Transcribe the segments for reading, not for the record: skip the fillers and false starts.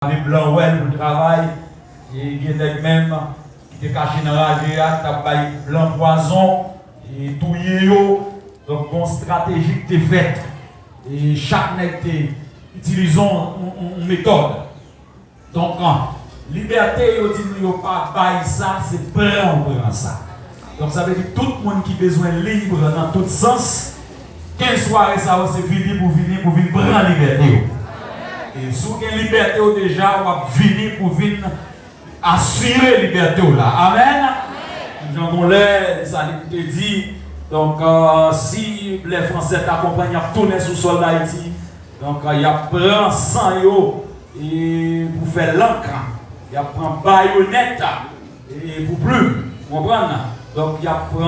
Avec blanc ouais pour le travail, et il y a même qui étaient cachés dans la radiateur, qui ont blanc poison, et tout yo. Donc, bon stratégie qui est faite. Et chaque nègre utilisons une méthode. Donc, liberté, il dit nous pas bail ça, c'est prendre ça. Donc, ça veut dire que tout le monde qui a besoin de libre dans tout sens, 15 soirées, ça c'est fini pour venir prendre la liberté. Et si vous avez une liberté déjà, vous allez venir pour venir assurer la liberté là. Amen. Jean-Golais, ça te dit, donc si les Français t'accompagnent à tourner sous le sol d'Haïti, donc il y a pris 100 yo et pour faire l'encre, il y a pris baïonnette et pour plus, vous comprenez? Donc il y a pris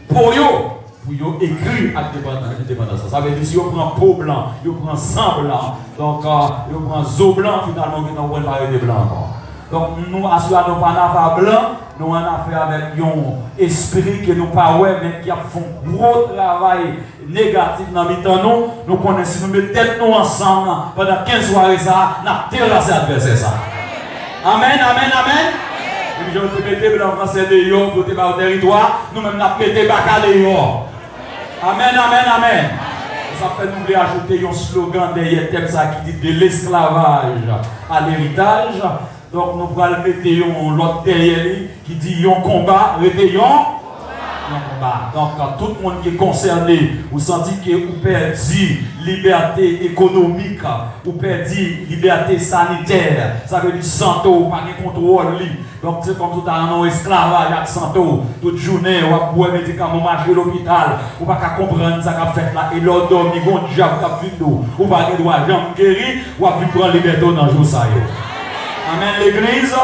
pour yo. Pour écrire à l'indépendance. Ça veut dire que si on prend peau blanc, on prend sang blanc, donc on prend zo blanc, finalement, on ne pas de blanc encore. Donc nous, assurons pas d'affaires blanc, nous avons affaire avec un esprit que nous pas ouais, mais qui a fait un gros travail négatif dans le temps. Nous connaissons, nous mettons tête nous ensemble pendant 15 soirées, ça, nous avons terrassé l'adversaire. Ça. Amen, amen, amen. Et puis, je vais te mettre blanc français de yo, pour te battre au territoire, nous-mêmes, nous avons pété bacal de yo. Amen, amen, amen. Ça fait nous ajouter un slogan derrière thème ça qui dit de l'esclavage à l'héritage. Donc nous allons mettre l'autre derrière qui dit un combat, combat. Donc tout le monde qui est concerné, vous sentez que vous perdez liberté économique, vous perdez liberté sanitaire, ça veut dire santé, pas de contrôle. Donc c'est comme tout un esclavage avec santé, toute journée, vous avez boire médicaments, marcher à l'hôpital, vous ne pouvez pas comprendre ce qu'on a fait là, et l'autre dormi, vous avez diable qui a vu nous, vous n'avez pas de droit de guérir, vous avez pu prendre liberté dans le jour ça. Amen l'église.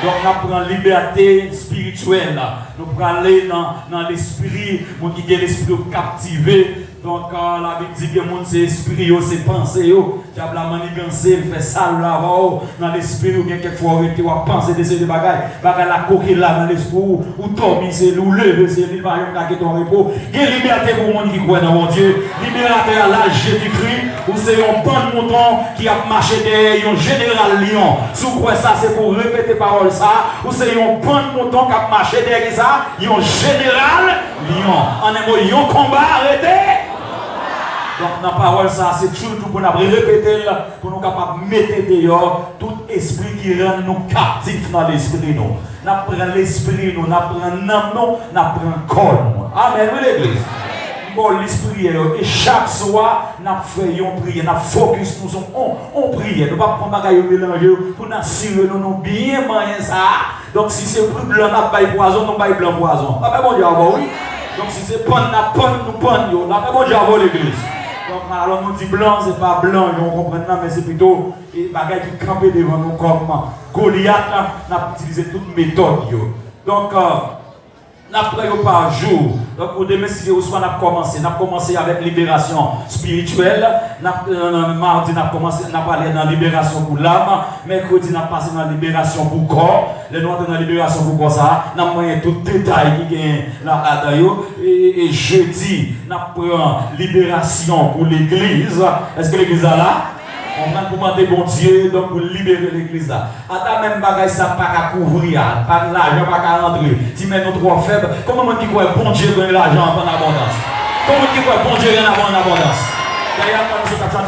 Donc, nous prenons liberté spirituelle. Nous prenons aller dans l'esprit, qui est l'esprit captivé. Donc, la Bible dit que c'est l'esprit, c'est pensée. Diable a manigancé, il fait ça là-bas. Dans l'esprit, ou bien quelquefois, tu vas penser de ces bagages. Bagages la coquille là dans l'esprit, ou tomber, c'est ou lever, c'est lui, par exemple, ton repos. Il y a liberté pour le monde qui croit dans mon Dieu. Liberté à l'âge Jésus-Christ, où c'est un bon mouton qui a marché derrière un général lion. Si vous croyez ça, c'est pour répéter parole ça. Ou c'est un bon mouton qui a marché derrière ça, un général lion. En un mot, un combat arrêté. Donc, dans la parole, ça, c'est toujours pour nous répéter, pour nous capables de mettre dehors tout esprit qui rend nous captifs dans l'esprit. Nous apprenons l'esprit, nous apprenons l'âme, nous apprenons le corps. Amen, oui, l'église. Bon, l'esprit, et chaque soir, nous faisons prière, nous focus, nous sommes en prière. Nous ne pouvons pas prendre des mélanger pour nous assurer nous bien moyen ça. Donc, si c'est plus blanc, nous avons poison, nous avons blanc poison. Ah, ben, bon Dieu, oui. Donc, si c'est pan, nous pan, nous pan, bon Dieu, l'église. Donc, alors nous dit blanc, c'est pas blanc, on comprend pas, mais c'est plutôt des bagages qui campent devant nous comme Goliath, on a utilisé toute méthode. Donc, après par jour, donc au demain, si vous soit, on a commencé avec libération spirituelle, mardi, on a commencé à parler dans libération pour l'âme, mercredi, on a passé dans libération pour le corps, le noir dans libération pour le corps, ça, on a moyen tout détail qui est là, et jeudi, on prend libération pour l'église. Est-ce que l'église est là? On va demander bon Dieu donc pour libérer l'église là. À même bagage ça pas à couvrir, pas l'argent pas à rentrer. Si mais nous trop faibles, comment on dit quoi bon Dieu donne l'argent en abondance? Comment on dit quoi bon Dieu donne en abondance? D'ailleurs quand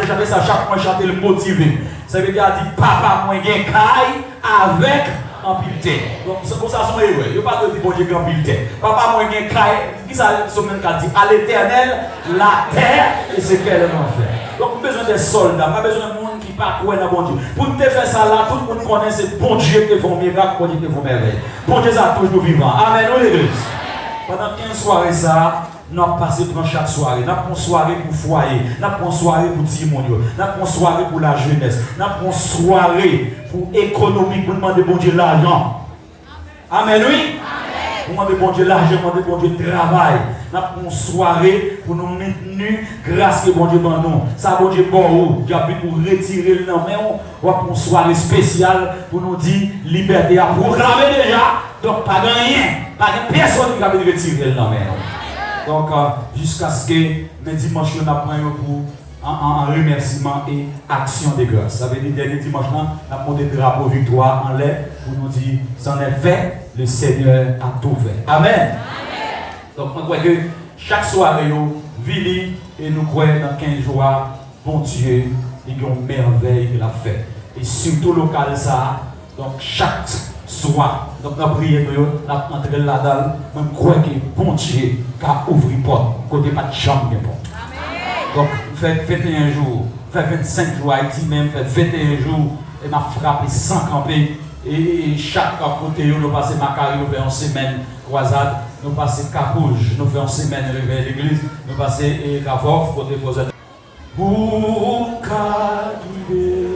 nous chanter ça chaque mois chanter le motiver. Ça veut dire papa moi gain caille avec amplité. Donc c'est pour ça son héros. Il pas de bon Dieu amplité. Papa moi gain caille, qui ça semaine qu'a dit à l'éternel la terre et ce qu'elle en fait. Donc, besoin des soldats, pas besoin de monde qui pas croire dans bon Dieu. Pour te faire ça là, tout le monde connaît c'est bon Dieu qui fait miracle, bon Dieu qui fait merveille. Bon Dieu ça toujours vivant. Amen, nous l'église. Pendant 15 soirées ça, nous avons passé pour chaque soirée. Nous avons une soirée pour foyer, nous avons une soirée pour Timonio, nous avons une soirée pour la jeunesse, nous avons une soirée pour économique, pour demander bon Dieu l'argent. Amen, oui. Pour demander bon Dieu l'argent, pour demander bon Dieu travail. Nous avons une soirée pour nous maintenir grâce que bon Dieu dans nous. Ça, bon Dieu, bon, j'ai envie pour retirer le nom. Mais on va pour une soirée spéciale pour nous dire liberté à proclamer déjà. Donc, pas de rien, pas de personne qui va retirer le nom. Donc, jusqu'à ce que mes dimanches, nous apprenions pour en remerciement et action de grâce. Ça veut dire, dernier dimanche, on a monté le drapeau victoire en l'air pour nous dire, c'en est fait, le Seigneur a tout fait. Amen. Amen. Donc, on croit que chaque soirée, Vili et nous croyons dans 15 jours, bon Dieu, il y a une merveille de la fête. Et surtout local ça, donc chaque soir, donc nous prions, nous entrons là-dedans, nous croyons que bon Dieu a ouvert la porte, côté pas de chambre de porte. Donc, fait 21 jours, fait 25 jours, Haïti même, fait 21 jours, et m'a frappé sans camper. Et chaque côté, nous passons Macari, nous faisons une semaine croisade, nous passons Capouge, nous faisons une semaine réveil l'église, nous passons Cavof, côté Fosette. Pour guider,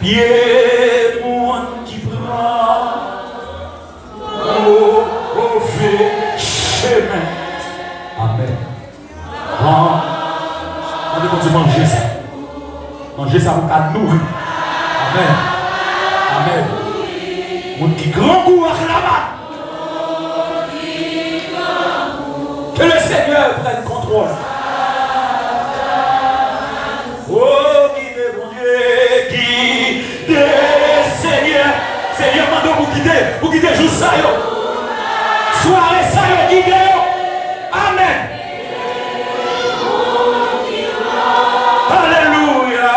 pied monde qui prend, au fait chemin. Amen. On peut manger ça. Manger ça pour nous nourrir. Amen. Amen. Mon qui grand courage là-bas. Que le Seigneur prenne contrôle. Oh, guidez mon Dieu, guidez Seigneur. Seigneur, mande vous guider jour ça yo. Soirée ça yo, guidez yo. Amen. Alléluia.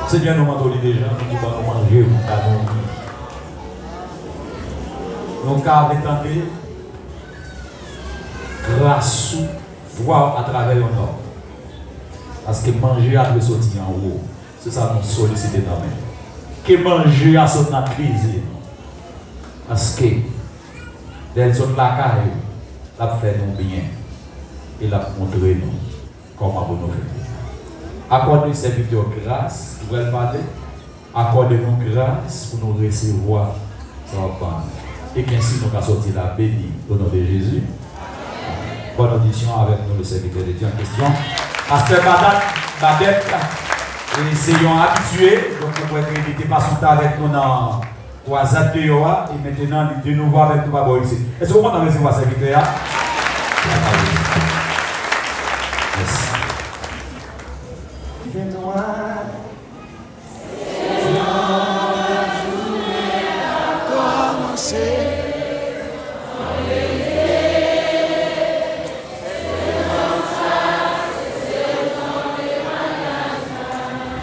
Seigneur, nous demandons déjà, nous devons manger, nous avons attendez grâce voir à travers le nord. Parce que manger a de sortir en haut. C'est ça nous solliciter dans même. Que manger a sorti dans la crise. Parce que les autres la caille, la fait nous bien. Et la montrer nous comment nous faire. Accordez serviteur grâce, vous pouvez parler. Accordez-nous grâce pour nous recevoir sans panne. Et qu'ainsi nous allons sortir la bénie au nom de Jésus. Bonne audition avec nous, le serviteur de Dieu en question. Pasteur Babette, essayons habitués. Donc, nous pouvons être pas son temps avec nous dans Croisade de Yoa. Et maintenant, de nouveau avec nous, Papa ici. Est-ce que vous pouvez recevoir le serviteur? Merci.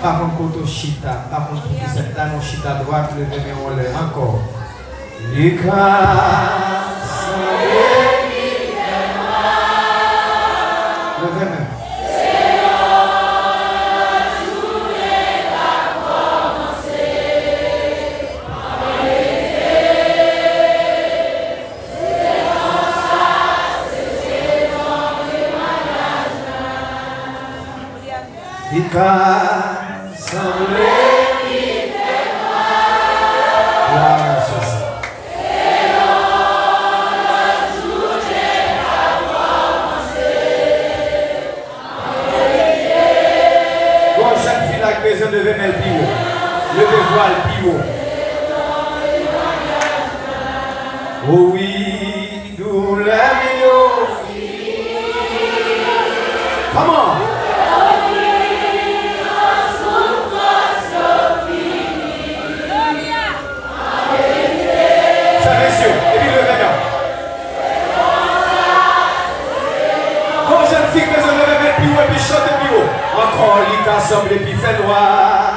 Par contre, chita, par contre, qui s'est dans chita droite, le numéro encore. Les grâces, le même. Oh oui, nous l'aimions. Comment? Encore les assemblées puis fait noir.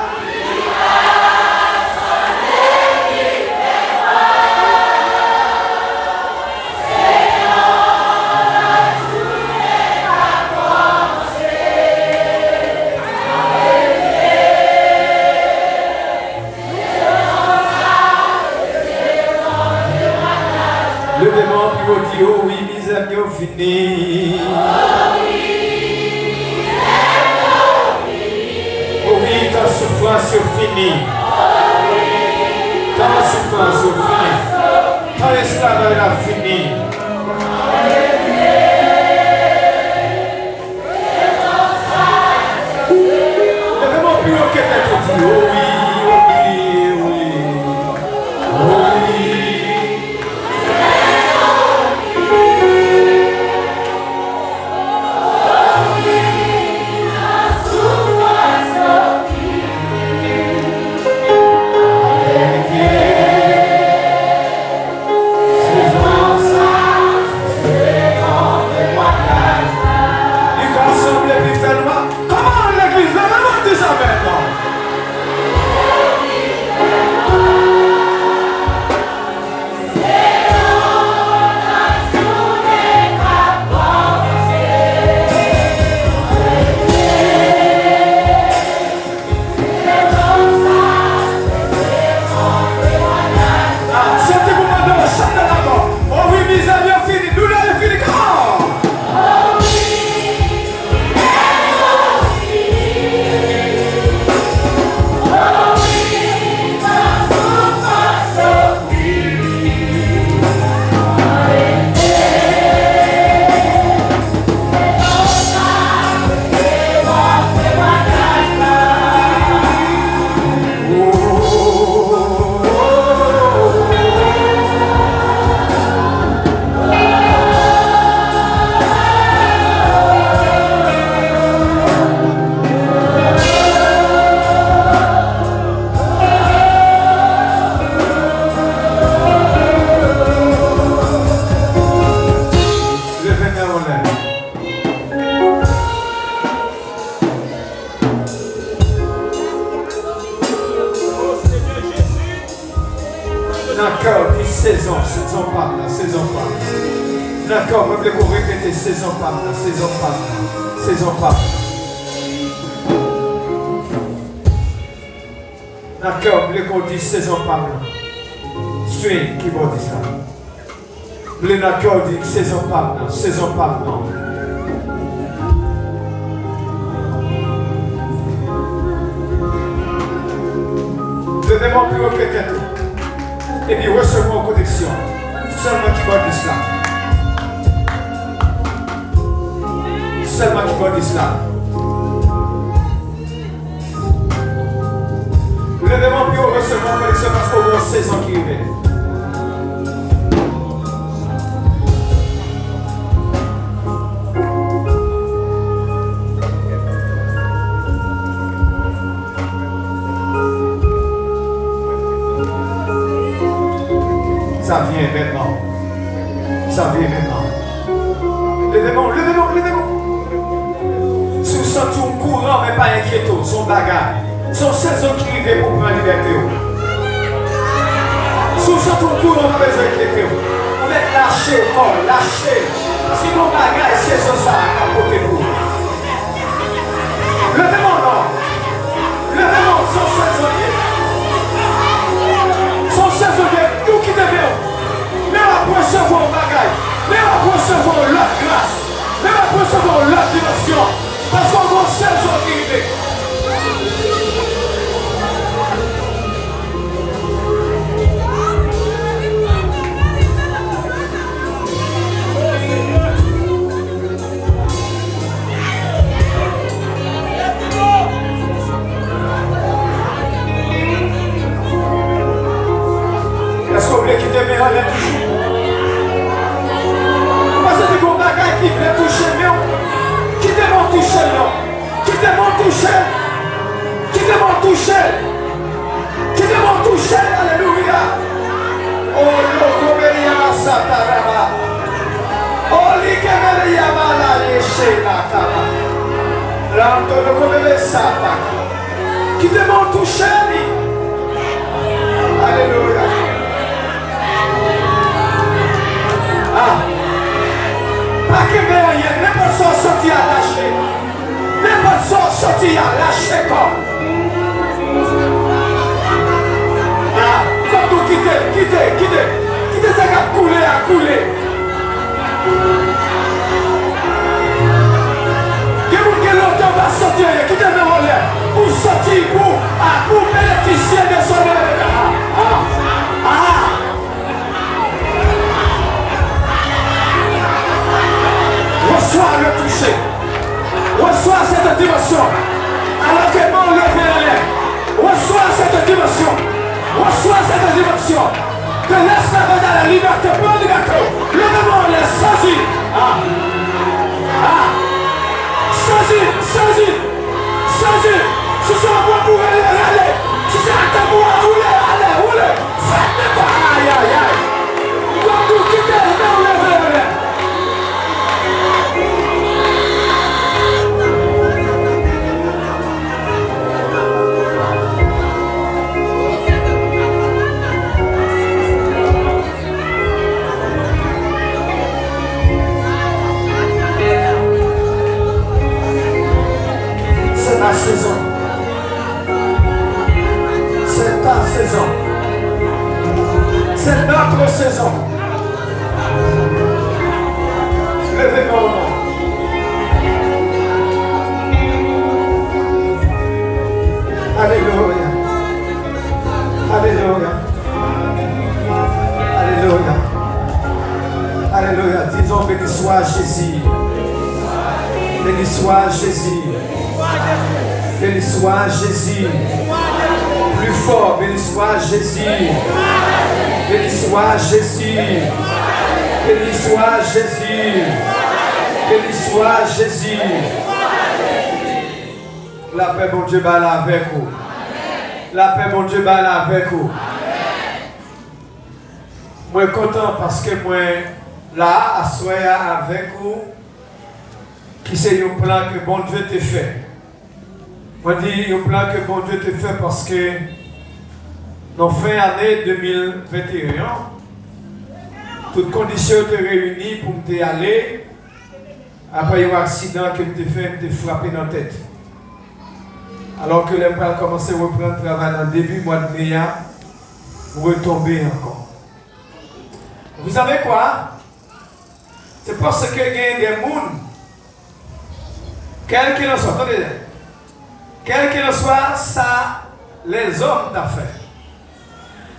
Le démon puis dit oh oui, mes amis, fini. Souffrance finie. la souffrance est finie. Quand l'esclavage a fini. Levez-moi plus haut que tête. Oh oui, oh oui, oh oui. Oh oui. D'accord, dis saison pas, saison pas. D'accord, même le vous répéter saison pas, saison pas. D'accord, le qu'on dit saison pas. Suis qui va dire ça. Le d'accord dit saison pas, saison pas. Levez-moi plus haut que tête. Et puis recevons en connexion. Seulement qui va dire cela. Seulement qui va dire cela. Levez-moi plus haut, recevons en connexion parce qu'on a une saison qui arrive. Ça vient maintenant. Ça vient maintenant. Levez-moi. Si vous sentez un courant, mais pas inquiétant, son bagage. Son saison qui arrive pour prendre la liberté. Si vous sentez un courant, pas besoin d'inquiéter. Vous êtes lâché, lâché. Si mon bagage, c'est ça à côté de vous. Levez-moi, non. Levez-moi, son saisonnier. Son saisonnier, tout qui devient. Mais on va recevoir un bagage. Mais on va recevoir l'autre grâce. Mais on va recevoir l'autre dimension. Parce qu'on va saison qui arrive. Est-ce que vous voulez quitter mes rêves toujours? Vous pensez que vos bagages qui veulent toucher, mais quittez mon toucher, non? Quittez mon toucher! Quittez mon toucher! Quittez mon toucher! Alléluia! Oh, l'okomeria sataraba! Oh, l'ikemeria malayeche nakaba! L'anto l'okomeria sataka! Quittez mon toucher! Alléluia! Ah! Pas que rien, n'importe quoi sorti à lâcher. N'importe quoi sorti à lâcher comme. Ah! Comme vous quittez ça qui a coulé. Que vous qui longtemps va sortir, quittez le relais. Pour sortir, pour bénéficier de son événement. Ah! veut dans la liberté, prends la liberté. Levez-moi, les saisis. Saisis. Si c'est un bon pour aller. Si c'est un temps pour aller, roulez. Faites-le pas. Aïe. Comme vous quittez, allez. C'est ma saison. C'est ta saison. C'est notre saison. Levez-moi au nom. Alléluia. Alléluia. Alléluia. Alléluia. Disons béni soit Jésus. Béni soit Jésus. Béni soit Jésus. Plus fort, béni soit Jésus. Béni soit Jésus. Béni soit Jésus. Béni soit Jésus. La paix, mon Dieu, va là avec vous. La paix, mon Dieu, va là avec vous. Moi, content parce que moi, là, à soya avec vous, qui c'est un plan que bon Dieu t'a fait. Moi, je dis un plan que bon Dieu t'a fait parce que dans fin année 2021, toutes conditions étaient réunies pour me aller. Après un accident que me fait, me frappé dans la tête. Alors que les gens commencé à reprendre le travail dans le début mois de mai, vous retombez encore. Vous savez quoi? C'est parce qu'il y a des gens, quel qu'il en soit, attendez, quel qu'il en soit, ça, les hommes t'a fait.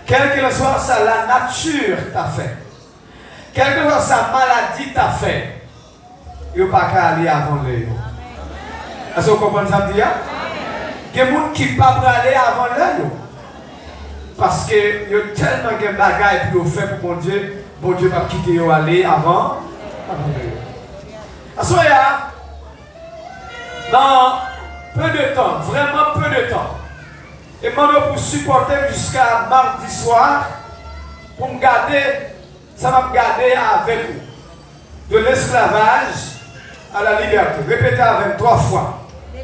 Quel qu'il en soit, ça, la nature t'a fait. Quel que soit sa maladie t'a fait. Il n'y a pas qu'à aller avant l'heure. Est-ce que vous comprenez ça? Il y a des gens qui ne peuvent pas aller avant l'heure. Parce qu'il y a tellement de bagages pour faire pour mon Dieu va quitter aller avant l'heure. Est-ce dans peu de temps, vraiment peu de temps, et maintenant pour supporter jusqu'à mardi soir, pour me garder, ça va me garder avec vous. De l'esclavage à la liberté. Répétez avec 3 fois. 1,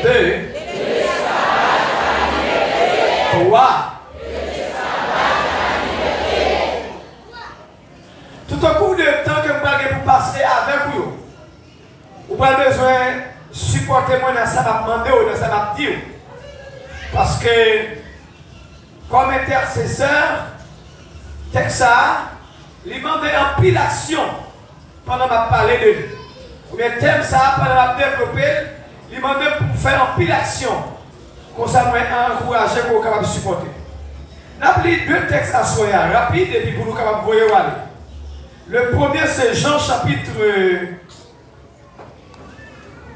2, 3. Tout un coup de temps que vous avez pour passer avec vous, vous n'avez pas besoin de supporter moi dans ça va demander ou dans ça va dire. Parce que, comme intercesseur, Texas, il m'a demandé en pile action pendant que je parlais de lui. Ou bien thème ça, pendant que je développé, il m'a demandé pour faire en pile action. Comme ça, je encourager pour capable de supporter. Nous avons 2 textes à soya, rapide et puis pour nous capables de voir aller. Le premier, c'est Jean chapitre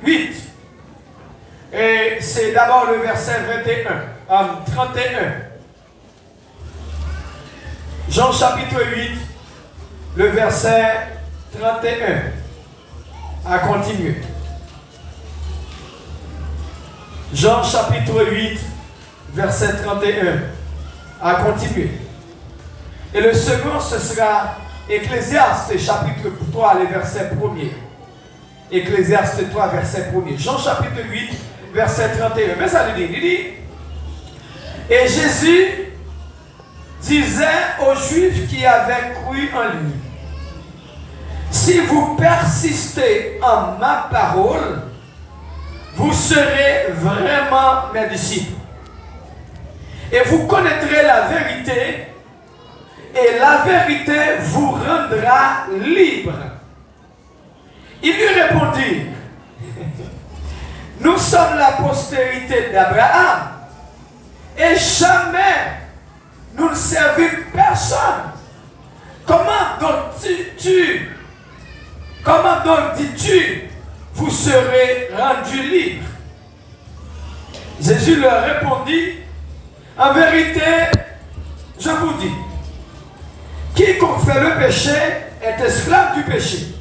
8. Et c'est d'abord le verset 31. Jean chapitre 8, le verset 31. À continuer. Jean chapitre 8, verset 31. À continuer. Et le second, ce sera Ecclésiaste chapitre 3, le verset 1er. Ecclésiaste 3, verset 1er. Jean chapitre 8, verset 31. Mais ça dit, il dit, et Jésus disait aux Juifs qui avaient cru en lui, si vous persistez en ma parole, vous serez vraiment mes disciples. Et vous connaîtrez la vérité, et la vérité vous rendra libre. Il lui répondit, nous sommes la postérité d'Abraham, et jamais nous ne servimes personne. Comment donc dis-tu, vous serez rendus libres? Jésus leur répondit, en vérité, je vous dis, quiconque fait le péché est esclave du péché.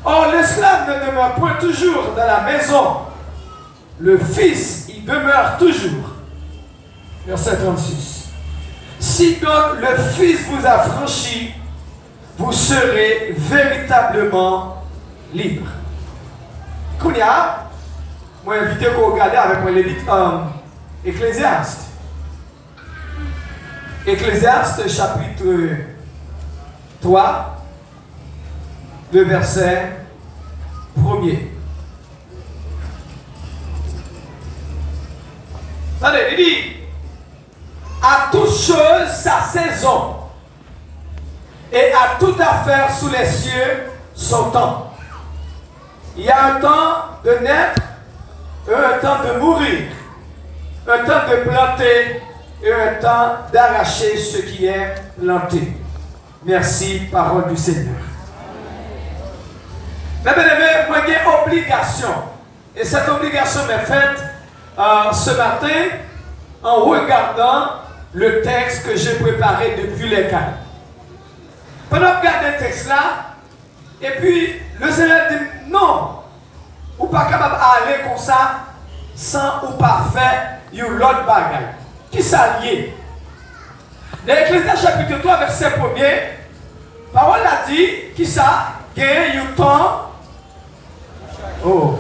Or, l'esclave ne demeure point toujours dans la maison. Le Fils y demeure toujours. Verset 36. Si donc le Fils vous a franchi, vous serez véritablement libre. Kounia, moi invité qu'on regarde avec moi l'édit Ecclésiaste. Ecclésiaste chapitre 3, le verset 1er. Attendez, il dit, à toute chose sa saison, et à toute affaire sous les cieux son temps. Il y a un temps de naître, un temps de mourir, un temps de planter et un temps d'arracher ce qui est planté. Merci, parole du Seigneur. Mais bien aimé, moi j'ai une obligation. Et cette obligation m'est faite ce matin en regardant le texte que j'ai préparé depuis les cas. Pendant que je regarde le texte là, et puis le Seigneur dit non, ou pas capable d'aller comme ça sans ou pas faire une autre bagaille. Qui s'allie? Dans l'Ecclésiaste chapitre 3, verset 1er, parole a dit qui ça? Gagner un temps. Oh.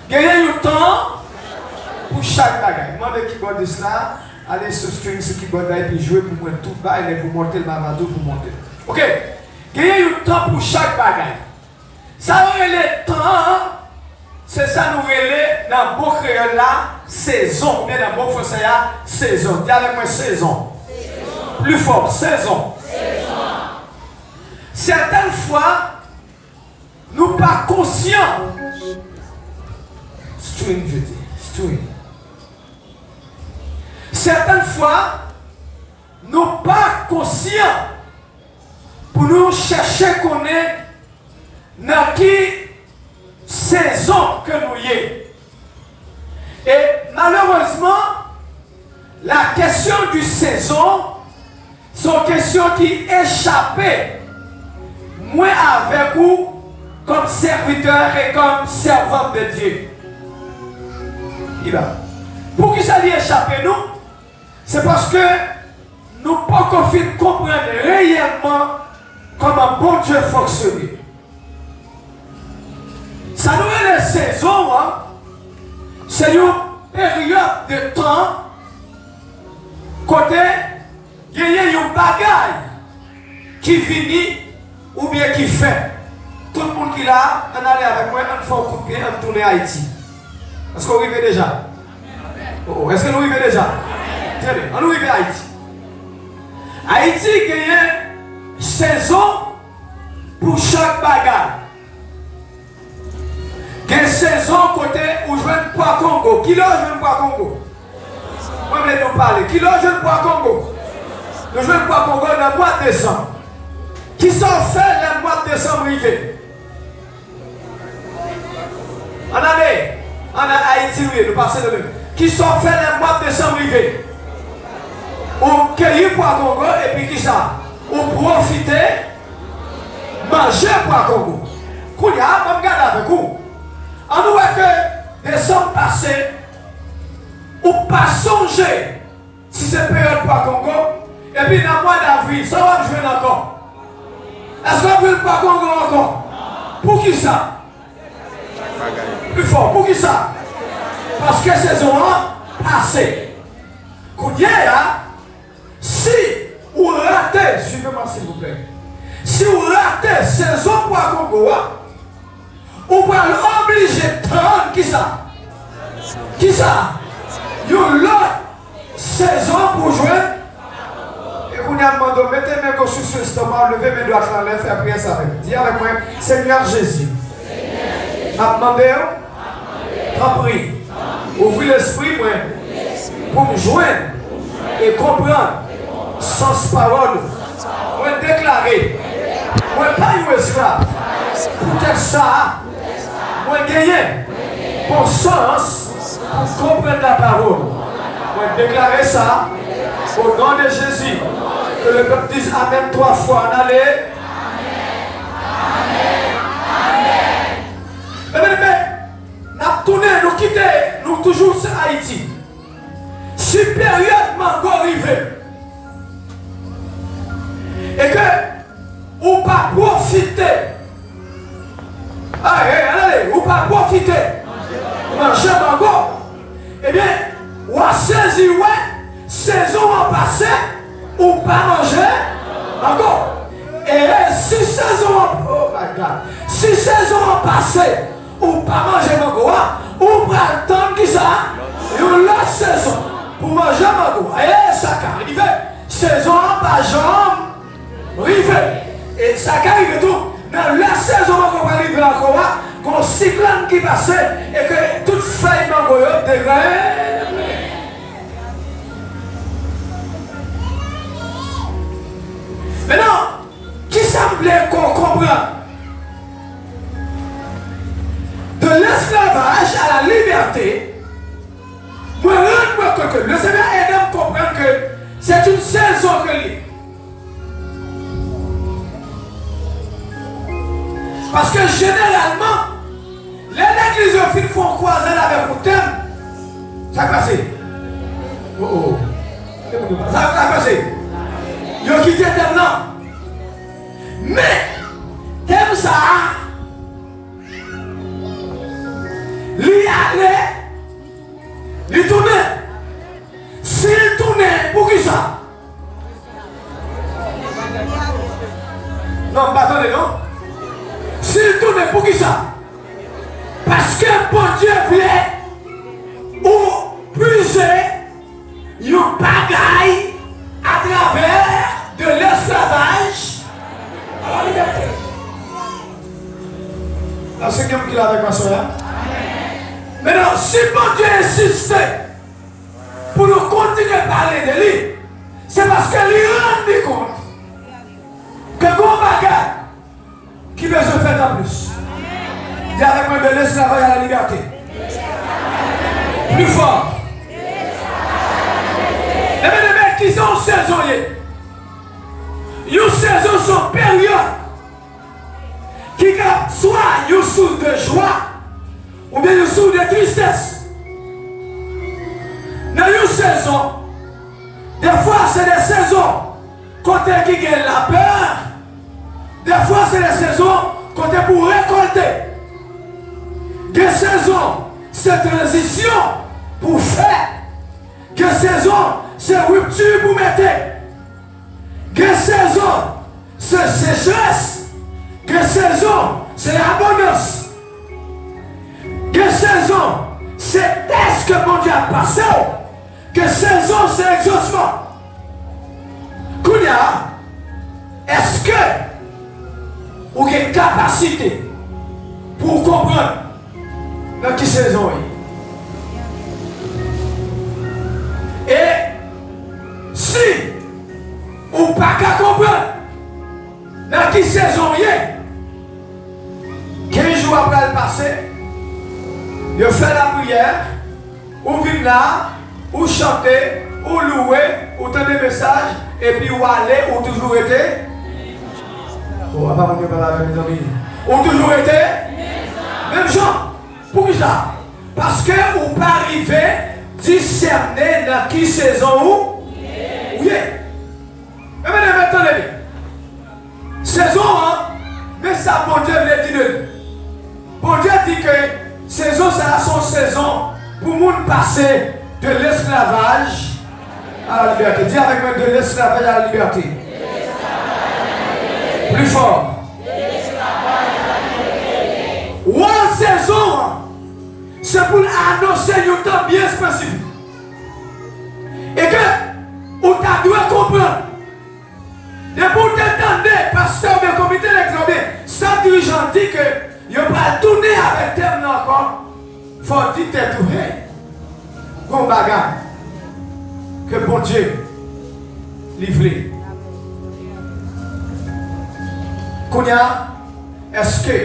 Gagner un temps pour chaque bagaille. Moi, le keyboard de cela, allez sur string, ce keyboard là, et puis jouer pour moi tout bas, et vous monter le bavado pour monter. Ok? Gagner un temps pour chaque bagaille. Ça aurait le temps, c'est ça nous relève dans le beau créole là, saison. Bien dans le beau français là, saison. Dis avec moi saison. Plus fort, saison. Certaines fois, nous ne sommes pas conscients. String, je dis. String. Certaines fois, nous ne sommes pas conscients pour nous chercher qu'on est dans quelle saison que nous y sommes. Et malheureusement, la question du saison, c'est une question qui échappait moi avec vous comme serviteur et comme servante de Dieu. Il va. Pour que ça lui échappe nous, c'est parce que nous ne pouvons pas comprendre réellement comment bon Dieu fonctionne. Ça nous est les saisons, hein? C'est une période de temps côté il y a une bagaille qui finit ou bien qui fait. Tout le monde qui l'a, on allait avec moi, on fait un coup de pied, on tourne à Haïti. Est-ce qu'on arrive déjà? Oh, est-ce que nous arrivons déjà? Très bien, on arrive à Haïti. Haïti il y a une saison pour chaque bagaille. Il y a une saison côté où je vais pour Congo. Qui l'a je vais pour Congo? Moi, je vais nous parler. Qui l'a je vais pour Congo? Je vais pour Congo dans le mois de décembre. Qui sont faits le mois de décembre arrivé? En année, en Haïti, nous passons de même. Qui sont faits le mois de décembre arrivé? Ou cueillir pour Congo et puis qui ça? Ou profiter, manger pour Congo. Qu'on y a, on regarde avec vous. On voit que décembre passé, ou pas songer si c'est période pour Congo, et puis dans le mois d'avril, ça va jouer encore. Est-ce qu'on ne veut pas Congo encore? Pour qui ça? Plus fort, pour qui ça? Parce que saison passée. Qu'on y est là, si vous ratez, suivez-moi s'il vous plaît, si vous ratez saison pour Congo, vous pouvez l'obliger de prendre qui ça? Qui ça? Une autre saison pour jouer. Et vous n'avez demandé, mettez mes gauches sur l'estomac, levez mes doigts dans l'air, faites prier ça avec. Dis avec moi, Seigneur Jésus. M'a demandé, t'en prie, ouvrez l'esprit pour me joindre et comprendre sans parole. Moi déclarer, moi pas une esclave. Pour que ça, moi gagner conscience pour comprendre la parole. On va déclarer ça au nom de Jésus. Que le peuple dise Amen 3 fois. En allez. Mais, nous tournons, nous quittons, nous toujours sur Haïti. Si période mango arrivé, et que ou pas profiter, allez, ou pas profiter, manger mango, eh bien, ou à saisir, ouais, saison en passé, ou pas manger mango. Et si saison en, oh my God, si saison en passé, ou pas manger mango, ou pas le temps qui ça, une autre saison pour manger mango. Et ça arrive, saison en pas jambe, arrive. Et ça arrive tout. Dans la saison mango va arriver encore, qu'on cyclone qui passe et que toute feuille mango dégraine. Maintenant, qui semblait qu'on comprend de l'esclavage à la liberté, moi, le Seigneur aide à comprendre que c'est une saison que lui. Parce que généralement, les églises font croiser avec le thème. Ça a passé. Oh. Ça a passé. Ils ont quitté le thème là. Mais, thème ça, lui allait, lui tournait. S'il tournait, pour qui ça? Non, attendez, non? S'il tournait, pour qui ça? Parce que bon Dieu voulait ou puiser une bagaille à travers de l'esclavage à la liberté. La cinquième qui est avec ma soeur. Maintenant, si bon Dieu insistait pour nous continuer à parler de lui, c'est parce que lui rend compte que bon bagage qui veut se faire en plus. Dis avec moi de l'esclavage à la liberté. Plus fort. Et bien les mecs qui sont saisonniers, une saison sont période qui soit une source de joie ou bien une source de tristesse. Dans une saison, des fois c'est des saisons côté qui gagne la peur, des fois c'est des saisons côté pour récolter. Des saisons c'est transition pour faire. Des saisons c'est rupture pour mettre. Des saisons c'est sécheresse. Des saisons c'est abondance. Des saisons c'est test que mon Dieu a passé. Que saison c'est exaucement. Kounia, est-ce que vous avez une capacité pour comprendre dans quelle saison est? Et si vous n'avez pas comprendre dans quelle saison est, 15 jours après le passé, vous faites la prière, vous vivez là, vous chantez, vous louez, vous donnez des messages, et puis vous allez, vous toujours été. Oh, pas mon Dieu, pas la mes amis. Vous toujours été. Même gens. Pour ça. Parce que vous ne pouvez pas arriver à discerner dans quelle saison où. Oui. Mais maintenant, saison, hein, mais ça, bon Dieu veut dire. Bon Dieu dit que saison, c'est son saison pour nous passer de l'esclavage à la liberté. Dis avec moi de l'esclavage à la liberté. Plus fort. One saison, c'est pour annoncer un temps bien spécifique. Et que vous devez comprendre. Et pour t'entendre, pasteur de comité d'examen, ça dirigeant dit que il ne va pas tourner avec thème encore. Il faut dire que tout est. Bon bagage. Que bon Dieu livré. Kounia, est-ce que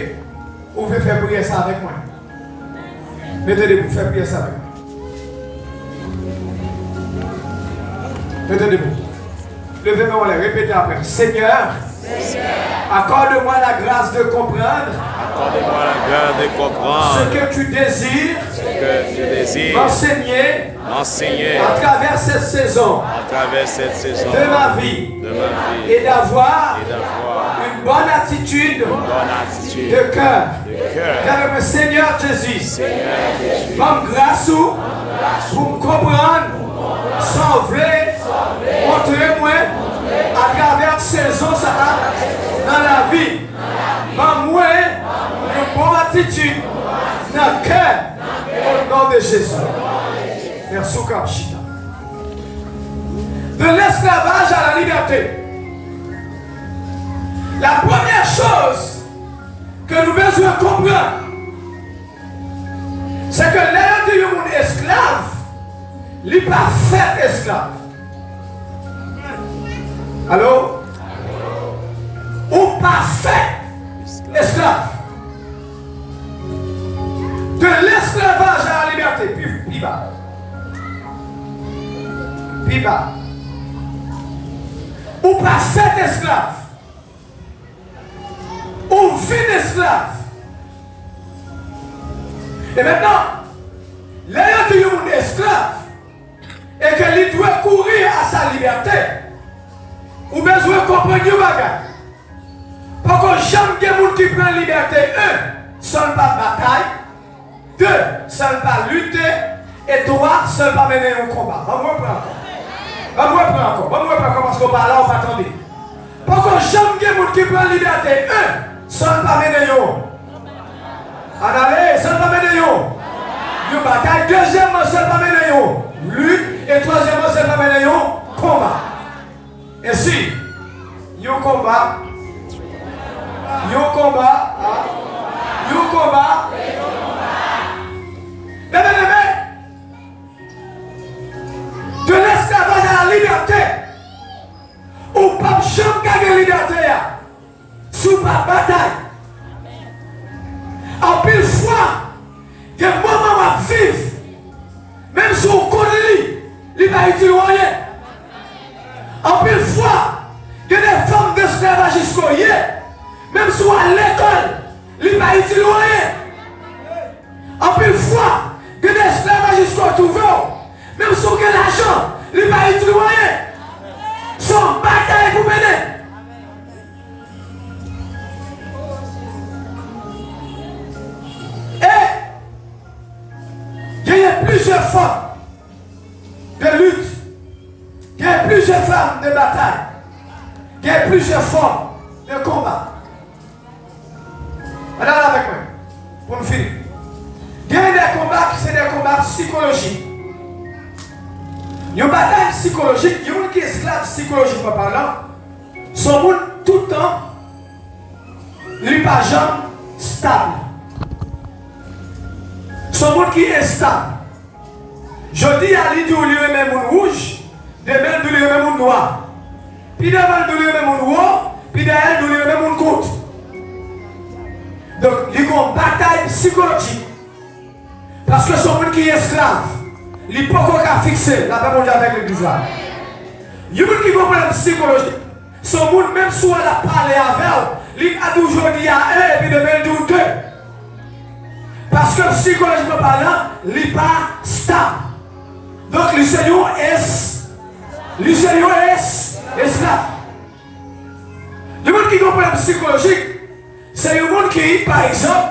vous pouvez faire prier ça avec moi? Mettez-les pour faire prier ça avec moi. Mettez-vous. Levez-moi les, répétez après. Seigneur, accorde-moi la grâce de comprendre. Accorde-moi la grâce de comprendre ce que tu désires. ce que tu désires M'enseigner à travers cette saison. de Ma vie. Et d'avoir une bonne attitude de cœur. Car Seigneur Jésus, donne grâce pour me comprendre, sans vouloir, montrer-moi à travers saison dans la vie. Donne-moi une bonne attitude dans le cœur au nom de Jésus. Merci Kapchita. De l'esclavage à la liberté. La première chose que nous devons comprendre, c'est que l'un de mon esclave, il n'est pas fait esclave. Allô? Ou pas fait esclave. De l'esclavage à la liberté. Puis bas. Puis bas. Ou pas fait esclave. Ou vie d'esclave. Et maintenant, l'ayant de mon esclave, et qu'il doit courir à sa liberté, ou besoin de comprendre le bagage. Parce que jamais des gens qui prennent liberté, seul pas bataille, deux, seul pas lutter, et trois, seul pas mener un combat. On va reprendre encore. Parce qu'on parle là, on va attendre. Parce que jamais des gens qui prennent liberté, seul pas mener un. Allez, seul pas mener une bataille. Deuxièmement, seul pas mener une lutte. Et troisièmement, seul pas mener un combat. Et si, un combat. De l'esclavage à la liberté. Ou pas jamais gagner la liberté. Sous ma bataille. En pile fois, il y a un moment à vivre. Même si on connaît, il va utiliser rien. En pile fois, il y a des femmes d'esclavage jusqu'au hier. Même si on à l'école, il va utiliser rien. En pile fois, il y a des esclavages jusqu'au trouvé. Même si on a l'argent, il va utiliser rien. Son bataille pour mener. Il y a plusieurs formes de lutte. Il y a plusieurs formes de bataille. Il y a plusieurs formes de combat. Regardez avec moi, pour nous finir. Il y a des combats qui sont des combats psychologiques. Il y a une bataille psychologique, il y a une qui est esclave psychologiquement parlant. Son monde tout le temps, il n'est pas jamais stable. Son monde qui est stable. Je dis à lui, il y a même monde rouge, demain, il y a même monde noir. Puis devant, il y a même monde noir, puis derrière, il y a même monde court. Donc, il y a une bataille psychologique. Parce que son monde qui est esclave, il n'est pas encore fixé. La paix mondiale avec l'église là. Il y a des gens qui ont un problème psychologique. Son monde, même si on a parlé avec, il a toujours dit à un et puis demain, il dit deux. Parce que psychologiquement parlant, il n'est pas stable. Donc, le Seigneur est esclave. Les gens qui ont un problème psychologique, c'est les gens qui, par exemple,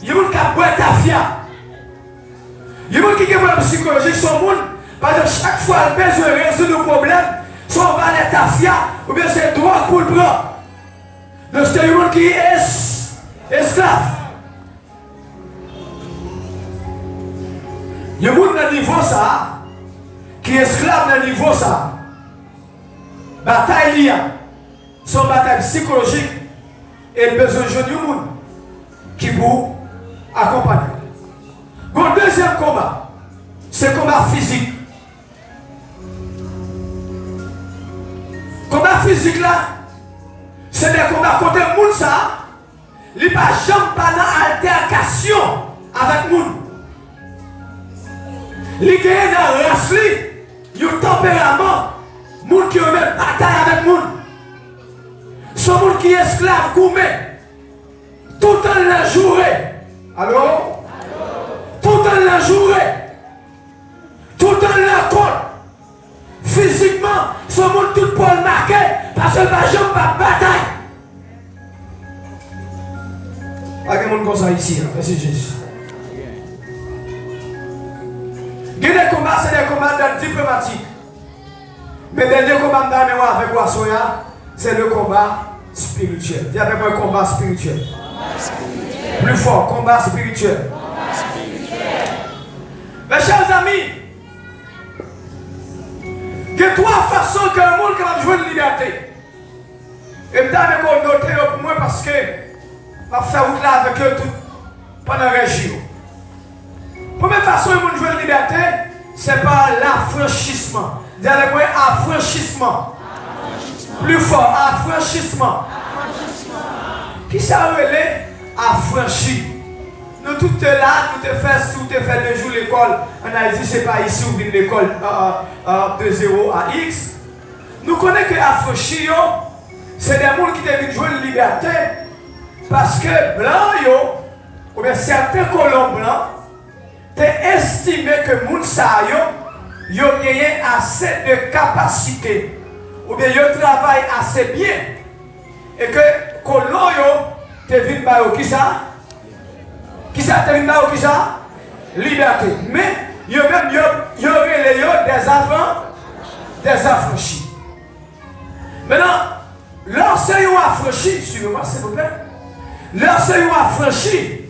les gens qui ont boire tafia. Les gens qui ont un problème psychologique sont les gens, par exemple, chaque fois qu'ils ont besoin de résoudre un problème, soit on va aller tafia, ou bien c'est droit pour le prendre. Donc, c'est les gens qui sont esclaves. Il y a des gens dans le niveau ça, qui est esclave dans le niveau ça. Bataille il y a, son bataille psychologique et le besoin de jeunes gens qui pour accompagner. Bon, deuxième combat, c'est le combat physique. Combat physique là, c'est des combats contre le monde ça, il n'y a pas jamais pas d'altercation avec le monde. Il y a dans la race, il y a un tempérament monde qui est esclave, gourmet, tout en la journée. Allô? Tout en la journée. Tout en la compte. Physiquement, ce monde tout pour le marquer parce que ma jambe pas bataille. Pas de monde comme ça ici, merci Jésus. Les combats, c'est des combats diplomatiques. Mais le dernier combat avec Wassoya, c'est le combat spirituel. Il y a un combat spirituel. Plus fort, combat spirituel. Mes chers amis, il y a trois façons que le monde va jouer de liberté. Et je vais noter pour moi parce que je vais faire route là avec eux tout pendant la région. La première façon de jouer de liberté, c'est par l'affranchissement. Dis avec moi, affranchissement. Plus fort, affranchissement. Qui ça relève? Affranchi. Nous tous là, nous te fait 2 jours l'école. En Haïti, c'est pas ici où vient l'école de 0 à X. Nous connaissons que affranchi, c'est des gens qui viennent jouer de liberté. Parce que blanc, ou bien certains colons blancs, t'es estimé que moun sa yo gagne assez de capacité ou bien yo travaille assez bien et que colon yo te vinn ba yo qui ça te vinn ba yo qui ça liberté mais yo même yo relé yo des affranchis. Maintenant lorsque yo affranchi, suivez-moi s'il vous plaît, lorsque yo affranchi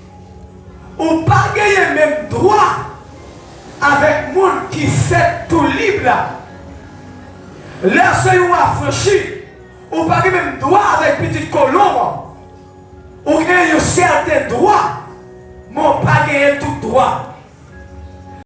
ou pas gagner même droit avec les gens qui fait tout libre là. Lorsque vous affranchi, ou pas gagner même droit avec petit colombe, ou gagner un certain droit, mais pas gagner tout droit.